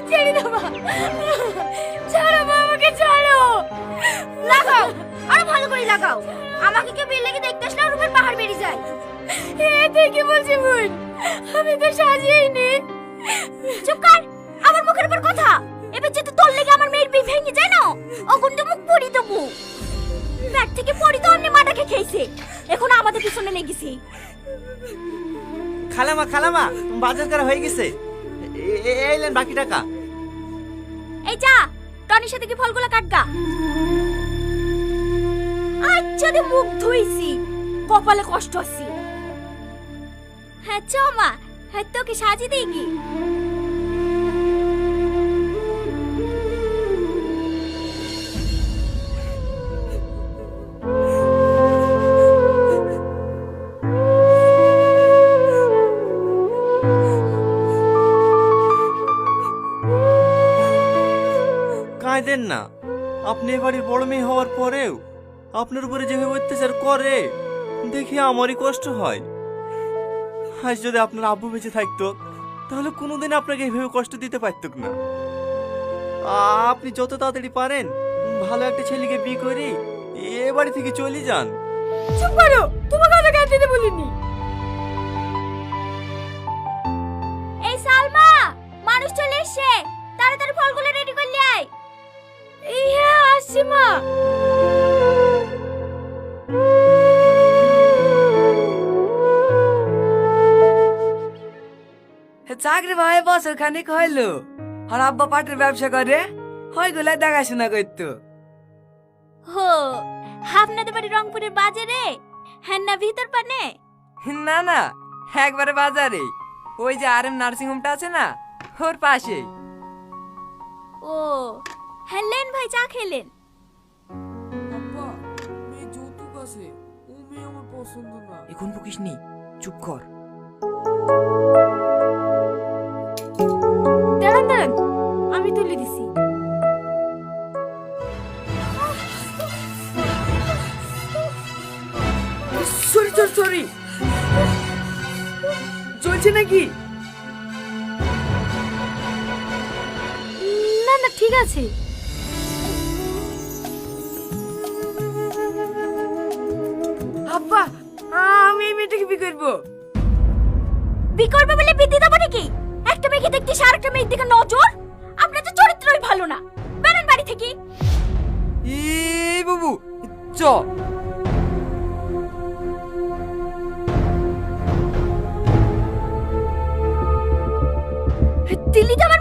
ছেড়ে দাও মা, ছাড়ো মা, আমাকে ছাড়ো। লাগাও, আরো ভালো করে লাগাও। আমাকে কেউ বিল লেগে দেখতে আসলে ওর উপর পাহাড় বেরিয়ে যায়। এ কি বলছি বোন, আমি তো সাজিয়েইনি। চুপ কর, আমার মুখের উপর কথা। এবার যদি তোর লেগে আমার মেয়ের বিয়ে ভেঙে যায় না, অগুন তো মুখ পড়ি দেবো। ব্যাগ থেকে পড়ি তো অন্য মাটাকে খেয়েছে, এখন আমাদের পিছনে লেগেছে। খালামা খালামা, বাজার করা হয়ে গেছে, এইলেন বাকি টাকা। এই যা, টনির সাথে কি ফলগুলো কাটগা। আচ্ছা দে, মুখ ধুইছি, কপালে কষ্ট আছে। হ্যাঁ চ মা, হ্যাঁ তোকে সাজিয়ে দিই কি। কাঁদেন না, আপনি এ বাড়ির বড় মেয়ে হওয়ার পরেও আপনার উপরে যেভাবে অত্যাচার করে দেখে আমারই কষ্ট হয়। আজ যদি আপনার আব্বু বেঁচে থাকতো তাহলে কোনোদিন আপনাকে এইভাবে কষ্ট দিতে পারতুক না। আপনি যত তাড়াতাড়ি পারেন ভালো একটা ছেলেকে বিয়ে করে এ বাড়ি থেকে চলে যান। চুপ করো, তোমাকে কথা কাট দিতে বলিনি। এই সালমা, মানুষ চলে এসেছে, তাড়াতাড়ি ফলগুলো রেডি করলে আয়। হ্যাঁ আসছি মা। চাকরি ভাই বছর খানিক হইলো, আর আব্বা পাটের ব্যবসা করে, ওইগুলা দেখাশোনা করতো। হো, আপনাদের বাড়ি রংপুরের বাজারে, হ্যাঁ না ভিতর পানে? না না, একবারে বাজারে, ওই যে আর এম নার্সিং হোমটা আছে না, ওর পাশেই। ও হ্যাঁ, লেন ভাই, চা খেলেন? আব্বা, মেয়ে যৌতুক আছে, ও মেয়ে আমার পছন্দ না। এখন বকিস নি, চুপ কর। দাঁড়ান দাঁড়ান, আমি তুলে দিছি। সরি সরি সরি, চলছে নাকি? না না, ঠিক আছে। আব্বা, আমি এই মেয়েটাকে বিয়ে করবো। বি করবে বলে বিয়ে দেবো নাকি? একটা মেয়েকে দেখতে আর একটা মেয়ের দিকে নজর, আপনার তো চরিত্রই ভালো না। বেরেন বাড়ি থেকে। বাবু চ। দিল্লিতে আমার